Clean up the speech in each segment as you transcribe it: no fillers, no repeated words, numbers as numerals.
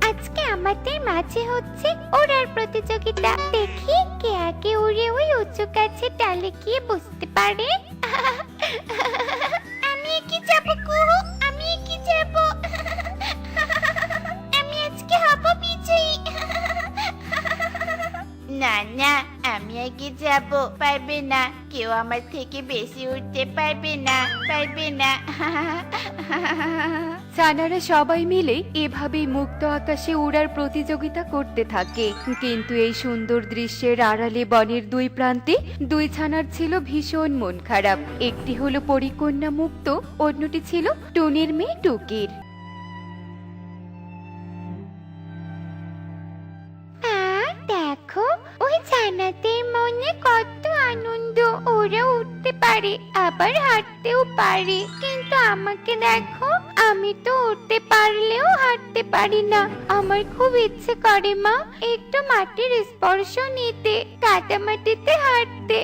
আজকে আমাদের মাঝে হচ্ছে ওড়ার প্রতিযোগিতা। দেখি কে আগে উড়ে ওই উঁচু গাছের ডালে গিয়ে বসতে পারে। আমি এগিয়ে যাব কুহু, আমি এগিয়ে যাব। আমি আজকে হব বিজয়ী। না না, আমি এগিয়ে যাব। পারবে না, কেউ আমার থেকে বেশি উঠতে পারবে না, পারবে না। ছানারা সবাই মিলে এভাবেই মুক্ত আকাশে উড়ার প্রতিযোগিতা করতে থাকে। কিন্তু এই সুন্দর দৃশ্যের আড়ালে বনের দুই প্রান্তে দুই ছানার ছিল ভীষণ মন খারাপ। একটি হলো পরিকন্যা মুক্ত, অন্যটি ছিল টুনির মেয়ে টুকির। দেখো, ওই ছানাদের মনে কত আনন্দ। ওরা উঠতে পারে, আবার হাঁটতেও পারে। কিন্তু আমাকে দেখো, আমি তো উঠতে পারলেও হাঁটতে পারি না। আমার খুব ইচ্ছে করে মা, একটু মাটির স্পর্শ নিতে, কাদা মাটিতে হাঁটতে।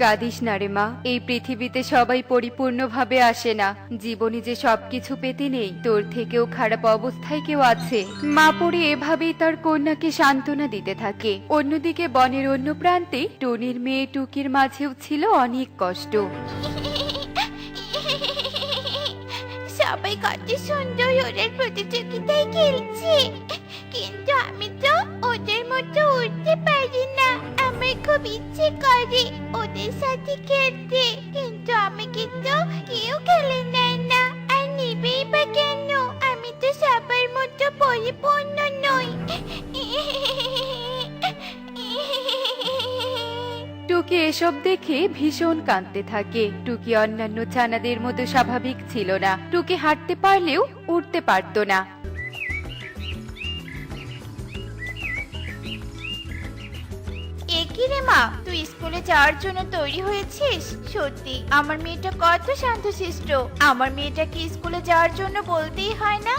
কাঁদিস না রে মা, এই পৃথিবীতে সবাই পরিপূর্ণভাবে আসে না। জীবনে যে সবকিছু পেতে নেই, তোর থেকেও খারাপ অবস্থায় কেউ আছে। মা পড়ে এভাবেই তার কন্যাকে সান্ত্বনা দিতে থাকে। অন্যদিকে বনের অন্য প্রান্তে টুনির মেয়ে টুকির মাঝেও ছিল অনেক কষ্ট। সবাই কত সুন্দর ওদের প্রতিযোগিতায় খেলছে, কিন্তু আমি তো ওদের মতো উঠতে পারি না। আমার খুব ইচ্ছে করে ওদের সাথে খেলতে, কিন্তু আমি কিন্তু কেউ খেলে নেয় না। আর নেবেই বা কেন? আমি তো সবার মতো পরিপূর্ণ নই। টুকি এসব দেখে ভীষণ কাঁদতে থাকে। টুকি অন্যান্য ছানাদের মতো স্বাভাবিক ছিল না। টুকি হাঁটতে পারলেও উঠতে পারতো না। একি রে মা, তুই স্কুলে যাওয়ার জন্য তৈরি হয়েছিস? সত্যি আমার মেয়েটা কত শান্তশিষ্ট। আমার মেয়েটাকে স্কুলে যাওয়ার জন্য বলতেই হয় না।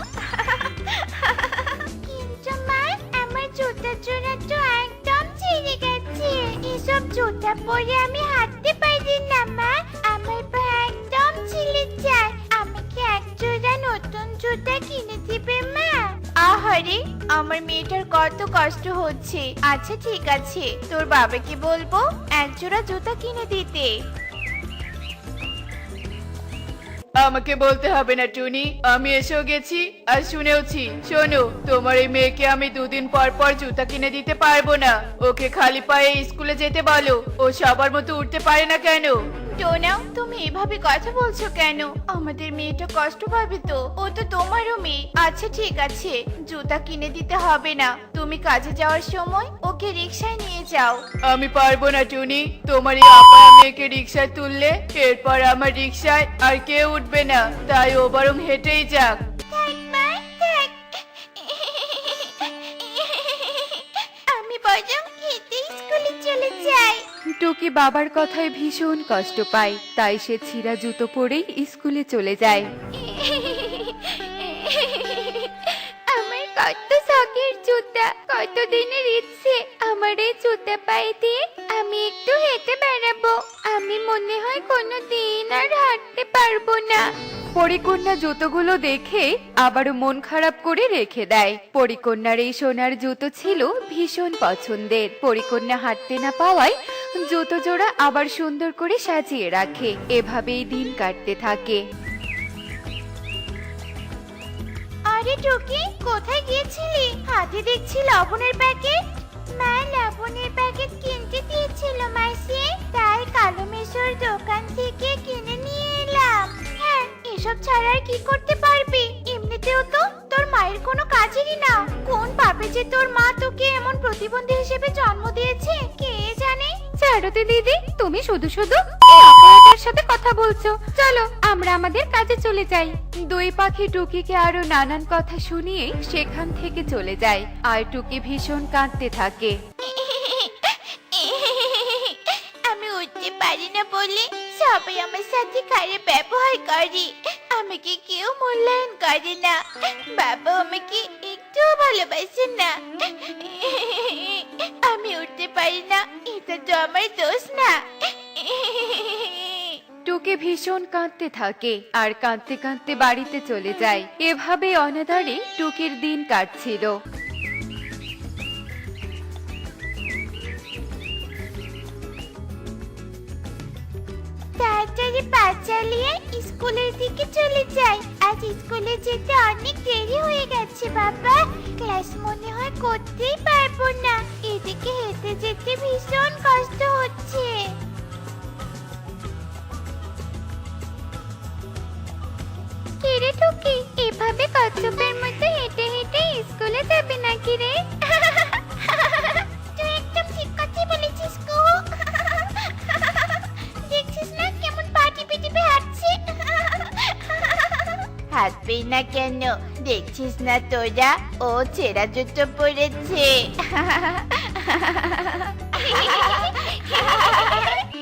কিন্তু মা, আমার জুতার জোড়া তো একদম ছিঁড়ে গেছে। এসব জুতা পরে আমি হাঁটতে পারি না মা, আমার পা একদম ছিলে যায়। আমাকে এক জোড়া নতুন জুতা কিনে দিবে মা? আহারে, আমার মেয়েটার কত কষ্ট হচ্ছে। আচ্ছা ঠিক আছে, তোর বাবাকে বলবো এক জোড়া জুতা কিনে দিতে। আমাকে বলতে হবে না টুনি, আমি এসেও গেছি আর শুনেওছি। শোনো, তোমার এই মেয়েকে আমি দুদিন পর পর জুতা কিনে দিতে পারবো না। ওকে খালি পায়ে স্কুলে যেতে বলো। ও সবার মতো উঠতে পারে না কেন? টোনা, তুমি এভাবে কথা বলছো কেন? আমাদের মেয়েটা কষ্ট পাবে তো। ও তো তোমারও মেয়ে। আচ্ছা ঠিক আছে, জুতা কিনে দিতে হবে না। তুমি কাজে যাওয়ার সময় ওকে রিকশায় নিয়ে যাও। আমি পারবো না টুনি, তোমার এই আপা মেয়েকে রিক্সায় তুললে এরপর আমার রিক্সায় আর কেউ উঠবে না। তাই ও বরং হেঁটেই যাক। থাক মা, থাক। আমি বরং হেঁটে স্কুলে চলে যাই। টুকি বাবার কথায় ভীষণ কষ্ট পায়, তাই সে ছিঁড়া জুতো পরেই স্কুলে চলে যায়। আমার কত শখের জুতা, কত দিনের ইচ্ছে। আমার এই জুতা পায়ে দিয়ে আমি একটু হেঁটে বেড়াবো। আমি মনে হয় কোনো দিন আর হাঁটতে পারবো না। পরিকন্যা জুতোগুলো দেখে আবারও মন খারাপ করে রেখে দেয়। পরিকন্যার এই সোনার জুতো ছিল ভীষণ পছন্দের। পরিকন্যা হাঁটতে না পাওয়ায় জুতো জোড়া আবার সুন্দর করে সাজিয়ে রাখে। এভাবেই দিন কাটতে থাকে। আরে টুকি, কোথায় গিয়েছিলি? হাতে দেখছি লবণের প্যাকেট। মা, লবণের প্যাকেট কিনতে দিয়েছিল মাসি, তাই কালো মেশোর দোকান থেকে কিনে নিয়ে এলাম। হ্যাঁ, এসব ছাড়া আর কি করতে পারবি? এমনিতেও তো তোর মায়ের কোনো কাজেরই না। কোন পাপে যে তোর মা তোকে এমন প্রতিবন্ধী হিসেবে জন্ম দিয়েছে কে জানে। চারুতে দিদি, তুমি শুধু শুধু এই অপরাধের সাথে কথা বলছো। চলো আমরা আমাদের কাজে চলে যাই। দুই পাখি টুকিকে আরো নানান কথা শুনিয়ে সেখান থেকে চলে যায়। আর টুকি ভীষণ কাঁদতে থাকে। আমি উঠতে পারি না বলে সবাই আমার সাথে খারাপ ব্যবহার করে। আমাকে কেউ মূল্যায়ন করে না। বাবা আমাকে একটুও ভালোবাসে না। আমি উঠতে পারি না, এটা তো আমার দোষ না। টুকি ভীষণ কাঁদতে থাকে আর কাঁদতে কাঁদতে বাড়িতে চলে যায়। এভাবে অনাদারে টুকির দিন কাটছিল। তাড়াতাড়ি পা চালিয়ে স্কুলের দিকে চলে যাই। আজ স্কুলে যেতে অনেক দেরি হয়ে গেছে বাবা। ক্লাস মনে হয় করতেই পারবো না। এদিকে হেঁটে যেতে ভীষণ কষ্ট হচ্ছে। কিরে টুকি, এভাবে কচ্ছপের মতো হেঁটে হেঁটে স্কুলে যাবে নাকি রে? তুই একদম ঠিক কথাই বলেছিস গো। দেখছিস না কেমন পা টিপে টিপে হাঁটছে? হাঁটবে না কেন? দেখছিস না তোরা, ও ছেঁড়া জুতো পরেছে।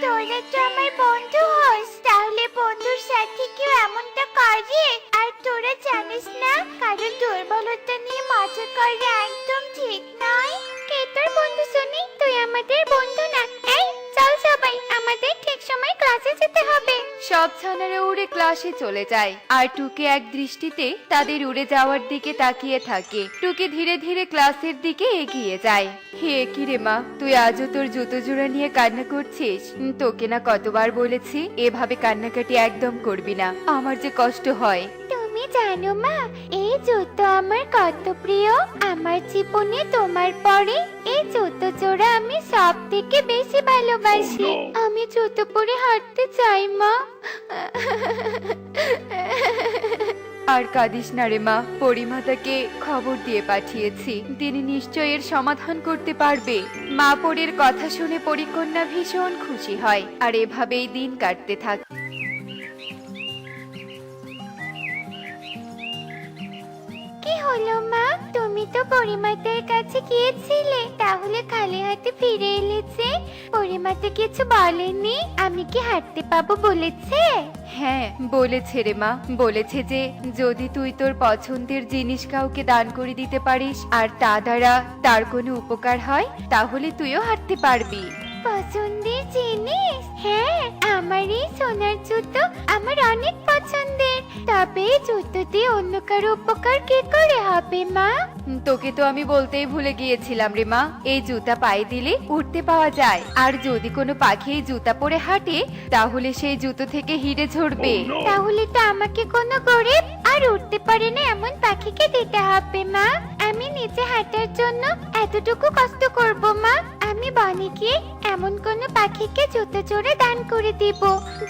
তোরা তো আমার বন্ধু হোস, তাহলে বন্ধুর সাথে কেউ এমনটা করে? আর তোরা জানিস না কারণ দুর্বলতা নিয়ে মজা করা একদম ঠিক নয়। কে তোর বন্ধু শুনি? তুই আমাদের বন্ধু না। এই চল সবাই, আমাদের ঠিক সময় ক্লাসে যেতে হবে। সব ছানারা উড়ে ক্লাসে চলে যায় আর টুকি এক দৃষ্টিতে তাদের উড়ে যাওয়ার দিকে তাকিয়ে থাকে। টুকি ধীরে ধীরে ক্লাসের দিকে এগিয়ে যায়। হে কি রে মা, তুই আজও তোর জুতো জোড়া নিয়ে কান্না করছিস? তোকে না কতবার বলেছি এভাবে কান্নাকাটি একদম করবি না, আমার যে কষ্ট হয়। তুমি জানো মা, এই জুতো আমার কত প্রিয়। আমার জীবনে তোমার পরে এই জুতো জোড়া আমি সব থেকে বেশি ভালোবাসি। আমি জুতো পরে হাঁটতে চাই মা। আর কাঁদিস না রে মা, পরিমাতাকে খবর দিয়ে পাঠিয়েছি, তিনি নিশ্চয় এর সমাধান করতে পারবে। মা পরীর কথা শুনে পরিকন্যা ভীষণ খুশি হয় আর এভাবেই দিন কাটতে থাকে। কি হলো মা, তুমি তো পরিমাতার কাছে গিয়েছিলে, তাহলে খালি হাতে ফিরে এলে যে? পরিমাতা কিছু বলেনি? আমি কি হাঁটতে পাবো বলেছে? হ্যাঁ বলেছে রে মা, বলেছে যে যদি তুই তোর পছন্দের জিনিস কাউকে দান করে দিতে পারিস আর তা দ্বারা তার কোনো উপকার হয়, তাহলে তুইও হাঁটতে পারবি। পছন্দের জিনিস? হ্যাঁ, আমার এই সোনার জুতো আমার অনেক পছন্দের। তবে এই জুতো দিয়ে অন্য কারো উপকার কি করে হবে মা? তোকে তো আমি বলতেই ভুলে গিয়েছিলাম রে মা, এই জুতা পায়ে দিলে উঠতে পাওয়া যায়, আর যদি কোনো পাখি এই জুতা পরে হাঁটে তাহলে সেই জুতো থেকে হিরে ঝরবে। তাহলে তো আমাকে কোনো গরিব আর উঠতে পারে না এমন পাখিকে দিতে হবে মা। আমি নিচে হাঁটার জন্য এতটুকু কষ্ট করব মা? আমি বনে গিয়ে এমন কোনো পাখিকে জুতো জোড়া দান করে দিব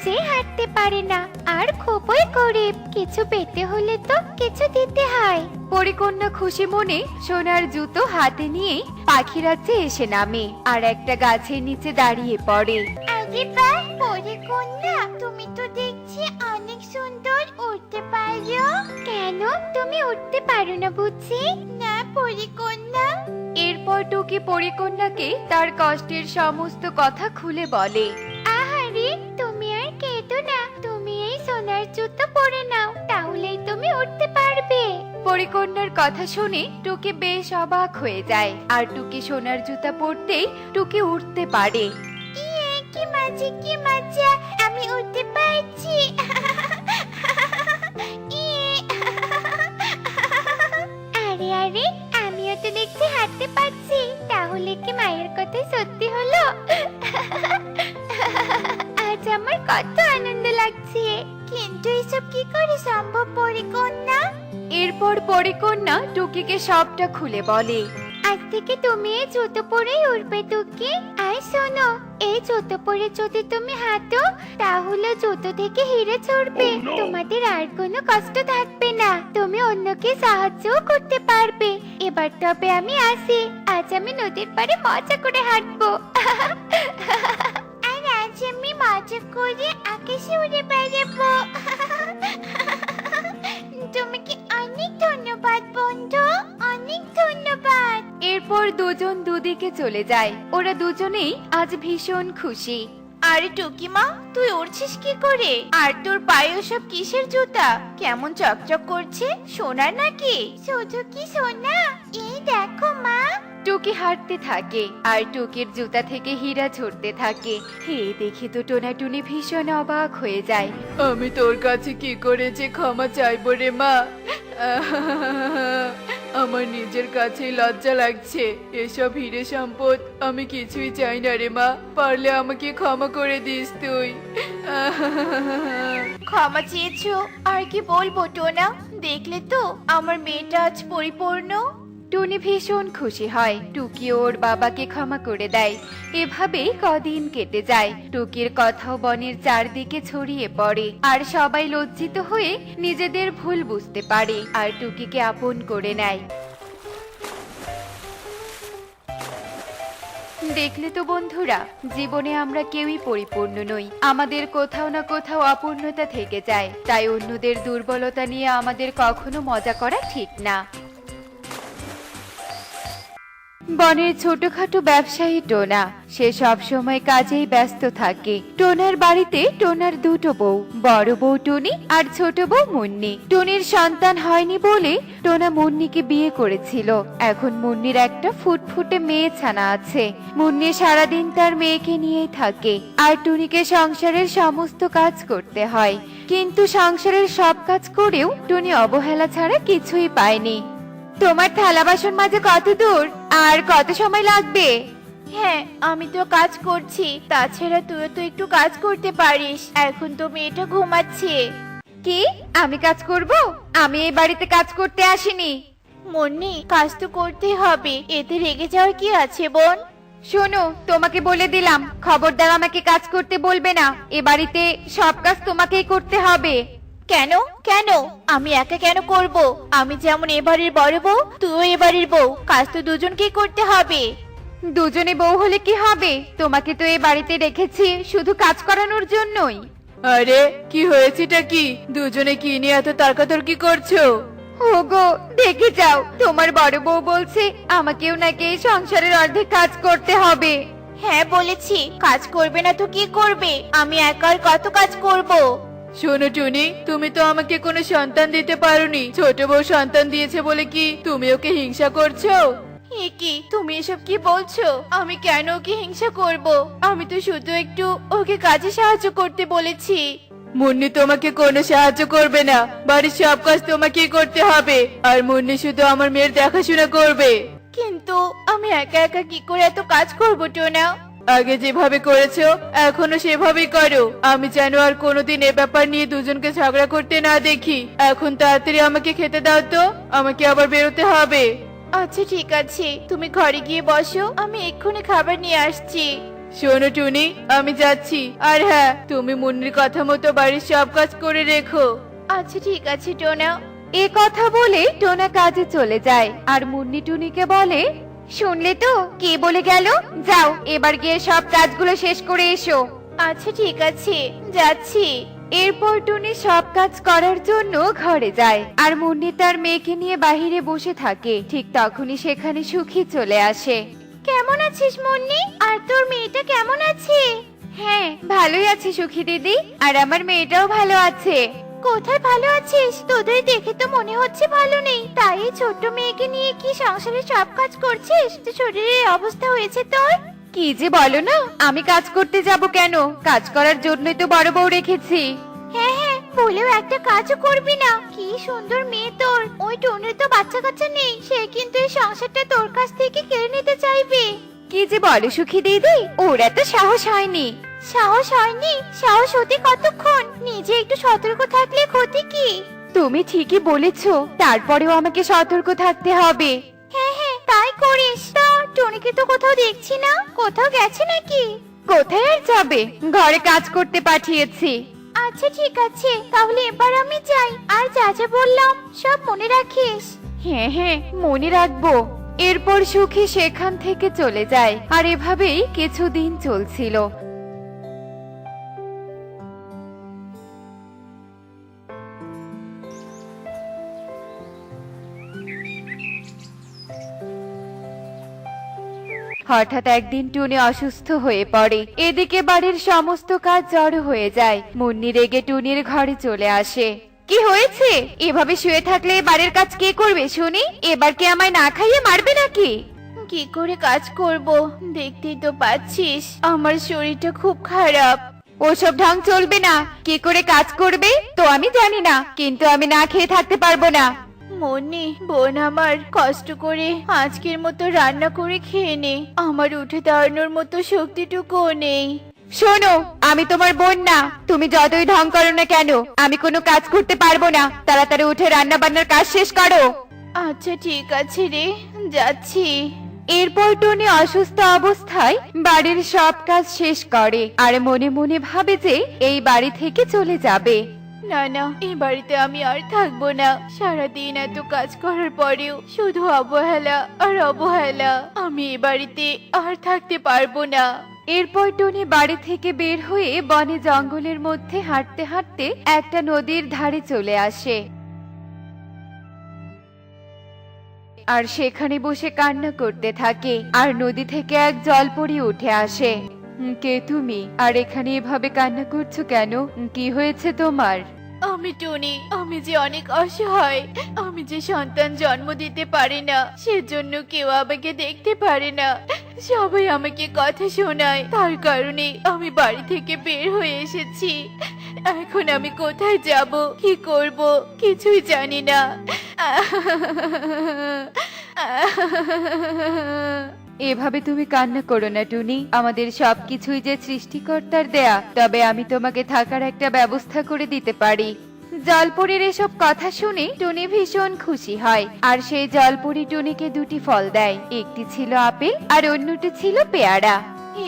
যে হাঁটতে পারে না আর খুবই গরিব। কিছু পেতে হলে তো কিছু দিতে হয়। পরিকন্যা খুশি মনে সোনার জুতো হাতে নিয়ে পাখি রাজ্যে এসে নামে আর একটা গাছের নিচে দাঁড়িয়ে পড়ে। আরে বাহ পরিকন্যা, তুমি তো দেখছি অনেক সুন্দর উঠতে পারো। কেন তুমি উঠতে পারো না বুঝি? না পরিকন্যা। এরপর টুকি পরিকন্যাকে তার কষ্টের সমস্ত কথা খুলে বলে। আহারে তুমি আর কেঁদো না, তুমি এই সোনার জুতো পরে নাও, তাহলেই তুমি উঠতে পারবে। পরিকন্যার কথা শুনে টুকি বেশ অবাক হয়ে যায় আর টুকি সোনার জুতা পরতেই টুকি উঠতে পারে। ইয়ে কি মজা, কি মজা, আমি উঠতে পারছি। ইয়ে। আরে আরে, আমিও তো দেখছি হাঁটতে পারছি, তাহলে কি মায়ের কথা সত্যি হলো? আজ আমার কত আনন্দ লাগছে। কিন্তু এসব কি করে সম্ভব পরিকন্যা? এরপর পরিকন্যা টুকিকে সবটা খুলে বলে। আজ থেকে তুমি এই জুতো পরেই উঠবে টুকি। আর শোনো, এই জুতো পরে যদি তুমি হাঁটো তাহলে জুতো থেকে হিরে ঝরবে। তোমাদের আর কোনো কষ্ট থাকবে না, তুমি অন্যকে সাহায্যও করতে পারবে। এবার তবে আমি আসি, আজ আমি নদীর পাড়ে মজা করে হাঁটবো। আর আজ আমি মজা করে আকাশে উড়ে বেড়াবো। তোমাকে অনেক ধন্যবাদ বন্ধু, অনেক ধন্যবাদ। এরপর দুজন দুদিকে চলে যায়। ওরা দুজনেই আজ ভীষণ খুশি। আরে টুকিমা, তুই উড়ছিস কি করে? আর তোর পায়ে ওসব কিসের জুতা? কেমন চকচক করছে, সোনার নাকি? শুধু কি সোনা, এই দেখো মা। টুকি হাঁটতে থাকে আর টুকির জুতা থেকে হীরা ঝরতে থাকে। হে দেখে তো টোনাটুনি ভীষণ অবাক হয়ে যায়। আমি তোর কাছে কি করে যে ক্ষমা চাইবো রে মা। আমার নিজের কাছেই লজ্জা লাগছে। এসব হিরে সম্পদ আমি কিছুই চাই না রে মা। পারলে আমাকে ক্ষমা করে দিস তুই। ক্ষমা চেয়েছো, আর কি বলবো টোনা? দেখলে তো আমার মেয়েটা আজ পরিপূর্ণ। টুনি ভীষণ খুশি হয়। টুকি ওর বাবাকে ক্ষমা করে দেয়। এভাবেই কদিন কেটে যায়। টুকির কথাও বনের চারদিকে ছড়িয়ে পড়ে আর সবাই লজ্জিত হয়ে নিজেদের ভুল বুঝতে পারে আর টুকিকে আপন করে নেয়। দেখলে তো বন্ধুরা, জীবনে আমরা কেউই পরিপূর্ণ নই। আমাদের কোথাও না কোথাও অপূর্ণতা থেকে যায়। তাই অন্যদের দুর্বলতা নিয়ে আমাদের কখনো মজা করা ঠিক না। বনের ছোটখাটো ব্যবসায়ী টোনা, সে সব সময় কাজেই ব্যস্ত থাকে। টোনার বাড়িতে টোনার দুটো বউ, বড় বউ টুনি আর ছোট বউ মুন্নি। টুনির সন্তান হয়নি বলে টোনা মুন্নিকে বিয়ে করেছিল। এখন মুন্নির একটা ফুটফুটে মেয়ে ছানা আছে। মুন্নি সারাদিন তার মেয়েকে নিয়েই থাকে আর টুনিকে সংসারের সমস্ত কাজ করতে হয়। কিন্তু সংসারের সব কাজ করেও টুনি অবহেলা ছাড়া কিছুই পায়নি। তোমার থালা বাসন মাজা কত দূর আর কত সময় লাগবে? হ্যাঁ, আমি তো কাজ করছি। তাছাড়া তুইও তো একটু কাজ করতে পারিস। এখন তো মেয়েটা ঘুমাচ্ছে। কি আমি কাজ করব? আমি এই বাড়িতে কাজ করতে আসিনি। মুন্নি, কাজ তো করতেই হবে। এতে রেগে যাওয়ার কি আছে বোন? শোনো, তোমাকে বলে দিলাম, খবরদার আমাকে কাজ করতে বলবে না। এ বাড়িতে সব কাজ তোমাকেই করতে হবে। কেন কেন? আমি একা কেন করব? আমি যেমন এবাড়ির বড় বউ, তুইও এবাড়ির বউ। কাজ তো দুজনকেই করতে হবে। দুজনে বউ হলে কি হবে? তোমাকে তো এই বাড়িতে রেখেছি শুধু কাজ করানোর জন্যই। আরে কি হয়েছেটা কি? দুজনে কি নিয়ে এত তর্কাতর্কি করছো? ওগো দেখে যাও, তোমার বড় বউ বলছে আমাকেও নাকি এই সংসারের অর্ধেক কাজ করতে হবে। হ্যাঁ বলেছি, কাজ করবে না তো কি করবে? আমি একা আর কত কাজ করব? শোনো টুনি, তুমি তো আমাকে কোনো সন্তান দিতে পারোনি। ছোট বউ সন্তান দিয়েছে বলে কি তুমি ওকে হিংসা করছো? এ কি তুমি এসব কি বলছো? আমি কেন ওকে হিংসা করব? আমি তো শুধু একটু ওকে কাজে সাহায্য করতে বলেছি। মুন্নি তোমাকে কোনো সাহায্য করবে না। বাড়ির সব কাজ তোমাকেই করতে হবে। আর মুন্নি শুধু আমার মেয়ের দেখাশোনা করবে। কিন্তু আমি একা একা কি করে এত কাজ করব টোনা? আগে যেভাবে করেছো এখনো সেভাবেই করো। আমি যেন আর কোনোদিন এ ব্যাপার নিয়ে দুজনকে ঝগড়া করতে না দেখি। এখন তাড়াতাড়ি আমাকে খেতে দাও তো, আমাকে আবার বেরোতে হবে। আচ্ছা ঠিক আছে, তুমি ঘরে গিয়ে বসো, আমি এক্ষুনি খাবার নিয়ে আসছি। শোনো টুনি, আমি যাচ্ছি। আর হ্যাঁ, তুমি মুন্নির কথা মতো বাড়ির সব কাজ করে রেখো। আচ্ছা ঠিক আছে টোনা। এ কথা বলে টোনা কাজে চলে যায় আর মুন্নি টুনিকে বলে, শুনলে তো কে বলে গেল? যাও এবার গিয়ে সব কাজগুলো শেষ করে এসো। আচ্ছা ঠিক আছে, যাচ্ছি। এরপর টুনি সব কাজ করার জন্য ঘরে যায় আর মুন্নি তার মেয়েকে নিয়ে বাহিরে বসে থাকে। ঠিক তখনই সেখানে সুখী চলে আসে। কেমন আছিস মুন্নি? আর তোর মেয়েটা কেমন আছে? হ্যাঁ ভালোই আছে সুখী দিদি, আর আমার মেয়েটাও ভালো আছে। কোথায় ভালো আছিস? তোদের দেখে তো মনে হচ্ছে ভালো নেই। তাই এই ছোট্ট মেয়েকে নিয়ে কি সংসারে সব কাজ করছিস? তো শরীরের অবস্থা হয়েছে তোর? কি যে বলো না, আমি কাজ করতে যাব কেন? কাজ করার জন্যই তো বড় বউ রেখেছি। হ্যাঁ হ্যাঁ, বলেও একটা কাজও করবি না। কি সুন্দর মেয়ে তোর। ওই টুনির তো বাচ্চা কাচ্চা নেই, সে কিন্তু এই সংসারটা তোর কাছ থেকে কেড়ে নিতে চাইবে। কি যে বলো সুখী দিদি, ওর এত সাহস হয়নি। সাহস হয়নি? সাহস হতে কতক্ষণ? নিজে একটু সতর্ক থাকলে ক্ষতি কি? তুমি ঠিকই বলেছো, তারপরেও আমাকে সতর্ক থাকতে হবে। হ্যাঁ হ্যাঁ, তাই করিস। তো টুনিকে তো কোথাও দেখছি না, কোথাও গেছে নাকি? কোথায় আর যাবে, ঘরে কাজ করতে পাঠিয়েছি। আচ্ছা ঠিক আছে, তাহলে এবার আমি যাই। আর যা যা বললাম সব মনে রাখিস। হ্যাঁ হ্যাঁ মনে রাখবো। এরপর সুখী সেখান থেকে চলে যায় আর এভাবেই কিছুদিন চলছিল। হঠাৎ একদিন টুনি অসুস্থ হয়ে পড়ে। এদিকে বাড়ির সমস্ত কাজ জড়ো হয়ে যায়। মুন্নি রেগে টুনির ঘরে চলে আসে। কি হয়েছে? এভাবে শুয়ে থাকলে বাড়ির কাজ কে করবে শুনি? এবার কি আমায় না খাইয়ে মারবে নাকি? কি করে কাজ করব? দেখতেই তো পাচ্ছিস আমার শরীরটা খুব খারাপ। ওসব ঢং চলবে না। কি করে কাজ করবে তো আমি জানি না, কিন্তু আমি না খেয়ে থাকতে পারবো না। মনি, বোন আমার, কষ্ট করে আজকের মতো রান্না করে খেয়ে নে। আমার উঠে দাঁড়ানোর মতো শক্তিটুকুও নেই। শোনো, আমি তোমার বোন না। তুমি যতই ঢং করো না কেন, আমি কোনো কাজ করতে পারবো না। তাড়াতাড়ি উঠে রান্না বান্নার কাজ শেষ করো। আচ্ছা ঠিক আছে রে, যাচ্ছি। এরপর টনি অসুস্থ অবস্থায় বাড়ির সব কাজ শেষ করে আর মনে মনে ভাবে যে এই বাড়ি থেকে চলে যাবে। না না, এই বাড়িতে আমি আর থাকবো না। সারাদিন এত কাজ করার পরেও শুধু অবহেলা আর অবহেলা। আমি এই বাড়িতে আর থাকতে পারবো না। এরপর টনি বাড়ি থেকে বের হয়ে বনে জঙ্গলের মধ্যে হাঁটতে হাঁটতে একটা নদীর ধারে চলে আসে আর সেখানে বসে কান্না করতে থাকে। আর নদী থেকে এক জলপরি উঠে আসে। কে তুমি? আর এখানে এভাবে কান্না করছো কেন? কি হয়েছে তোমার? আমি টনি, আমি যে অনেক অসহায়। আমি যে সন্তান জন্ম দিতে পারি না, সেজন্য কেউ আমাকে দেখতে পারে না। সবাই আমাকে কথা শোনায়, তার কারণে আমি বাড়ি থেকে বের হয়ে এসেছি। এখন আমি কোথায় যাব, কি করব, কিছুই জানি না। এভাবে তুমি কান্না করো না টুনি। আমাদের সবকিছুই যে সৃষ্টিকর্তার দেয়া, তবে আমি তোমাকে থাকার একটা ব্যবস্থা করে দিতে পারি। জলপরীর এসব কথা শুনে টুনি ভীষণ খুশি হয় আর সেই জলপরি টুনিকে দুটি ফল দেয়। একটি ছিল আপেল আর অন্যটি ছিল পেয়ারা।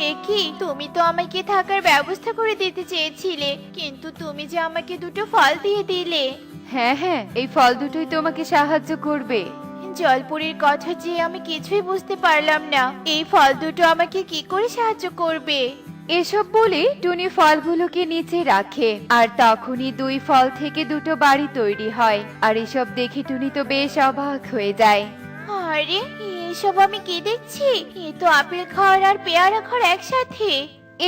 এ কি, তুমি তো আমাকে থাকার ব্যবস্থা করে দিতে চেয়েছিলে, কিন্তু তুমি যে আমাকে দুটো ফল দিয়ে দিলে। হ্যাঁ হ্যাঁ, এই ফল দুটোই তোমাকে সাহায্য করবে। জলপুরীর কথা যে আমি কিছুই বুঝতে পারলাম না। এই ফল দুটো আমাকে কি করে সাহায্য করবে? এসব বলে টুনি ফলগুলোকে নিচে রাখে আর তখনই দুই ফল থেকে দুটো বাড়ি তৈরি হয়। আর এসব দেখে টুনি তো বেশ অবাক হয়ে যায়। আরে, এসব আমি কি দেখছি? এ তো আপেল ঘর আর পেয়ারা ঘর একসাথে।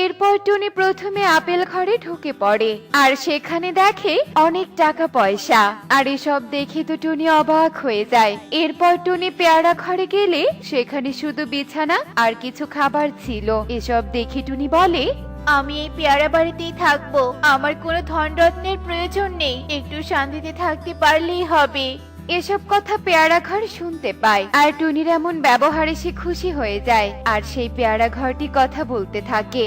এরপর টুনি প্রথমে আপেল ঘরে ঢুকে পড়ে আর সেখানে দেখে অনেক টাকা পয়সা। আর এসব দেখে তো টুনি অবাক হয়ে যায়। এরপর টুনি পেয়ারা ঘরে গেলে সেখানে শুধু বিছানা আর কিছু খাবার ছিল। এসব দেখে টুনি বলে, আমি এই পেয়ারা বাড়িতেই থাকবো। আমার কোনো ধন রত্নের প্রয়োজন নেই, একটু শান্তিতে থাকতে পারলেই হবে। এসব কথা পেয়ারা ঘর শুনতে পায় আর টুনির এমন ব্যবহারে সে খুশি হয়ে যায় আর সেই পেয়ারা ঘরটি কথা বলতে থাকে।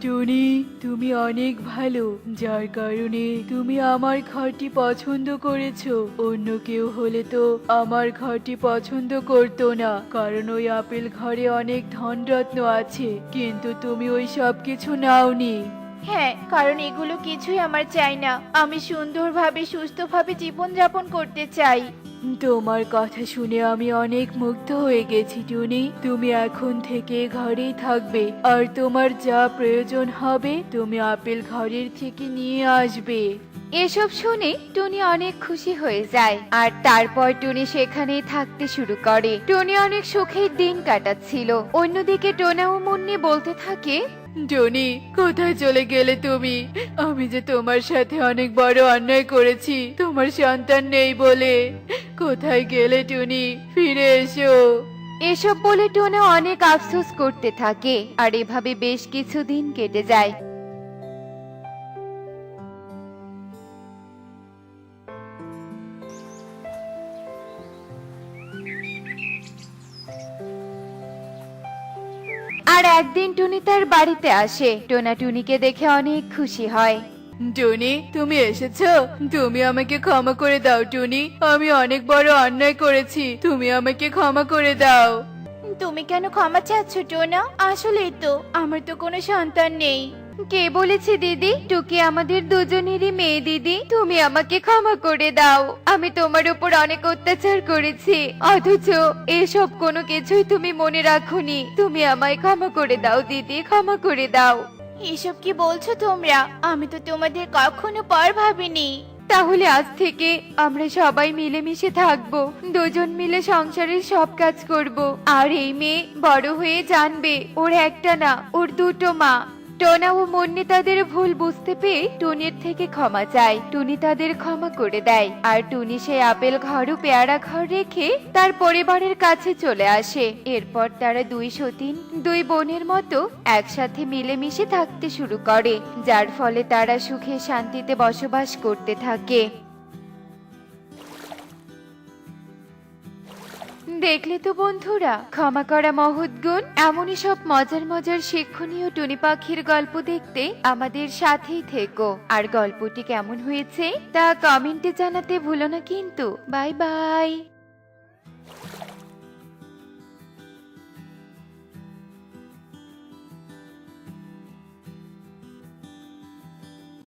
টুনি, তুমি অনেক ভালো, যার কারণে তুমি আমার ঘরটি পছন্দ করেছো। অন্য কেউ হলে তো আমার ঘরটি পছন্দ করতো না, কারণ ওই আপেল ঘরে অনেক ধনরত্ন আছে, কিন্তু তুমি ওই সব কিছু নাওনি। হ্যাঁ, কারণ এগুলো কিছুই আমার চাই না। আমি সুন্দরভাবে সুস্থভাবে জীবনযাপন করতে চাই। তোমার কথা শুনে আমি অনেক মুগ্ধ হয়ে গেছি টুনি। তুমি এখন থেকে ঘরেই থাকবে, আর তোমার যা প্রয়োজন হবে তুমি আপেল ঘরের থেকে নিয়ে আসবে। এসব শুনে টুনি অনেক খুশি হয়ে যায় আর তারপর টুনি সেখানেই থাকতে শুরু করে। টুনি অনেক সুখের দিন কাটাচ্ছিল। অন্যদিকে টোনা ও মুন্নি বলতে থাকে, টনি, কোথায় চলে গেলে তুমি? আমি যে তোমার সাথে অনেক বড় অন্যায় করেছি তোমার সন্তান নেই বলে। কোথায় গেলে টুনি? ফিরে এসো। এসব বলে টোনা অনেক আফসোস করতে থাকে আর এভাবে বেশ কিছুদিন কেটে যায়। আর একদিন টুনি তার বাড়িতে আসে। টোনা টুনিকে দেখে অনেক খুশি হয়। টুনি, তুমি এসেছো? তুমি আমাকে ক্ষমা করে দাও টুনি, আমি অনেক বড় অন্যায় করেছি, তুমি আমাকে ক্ষমা করে দাও। তুমি কেন ক্ষমা চাচ্ছ টোনা? আসলেই তো আমার তো কোনো সন্তান নেই। কে বলেছে দিদি? টুকি আমাদের দুজনেরই মেয়ে দিদি। তুমি আমাকে ক্ষমা করে দাও। আমি তোমার উপর অনেক অত্যাচার করেছি, অথচ এসব কোনো কিছুই তুমি মনে রাখোনি। তুমি আমায় ক্ষমা করে দাও দিদি, ক্ষমা করে দাও। এসব কি বলছো তোমরা? আমি তো তোমাদের কখনো পর ভাবিনি। তাহলে আজ থেকে আমরা সবাই মিলেমিশে থাকবো, দুজন মিলে সংসারের সব কাজ করব। আর এই মেয়ে বড় হয়ে জানবে ওর একটা না, ওর দুটো মা। টোনা ও মুন্নি তাদের ভুল বুঝতে পেয়ে টুনির থেকে ক্ষমা চায়। টুনি তাদের ক্ষমা করে দেয় আর টুনি সেই আপেল ঘর ও পেয়ারা ঘর রেখে তার পরিবারের কাছে চলে আসে। এরপর তারা দুই সতীন দুই বোনের মতো একসাথে মিলেমিশে থাকতে শুরু করে, যার ফলে তারা সুখে শান্তিতে বসবাস করতে থাকে। দেখলে তো বন্ধুরা, ক্ষমা করা মহৎ গুণ। এমনই সব মজার মজার শিক্ষণীয় টুনি পাখির গল্প দেখতে আমাদের সাথেই থেকো। আর গল্পটি কেমন হয়েছে তা কমেন্টে জানাতে ভুলো না কিন্তু। Bye bye.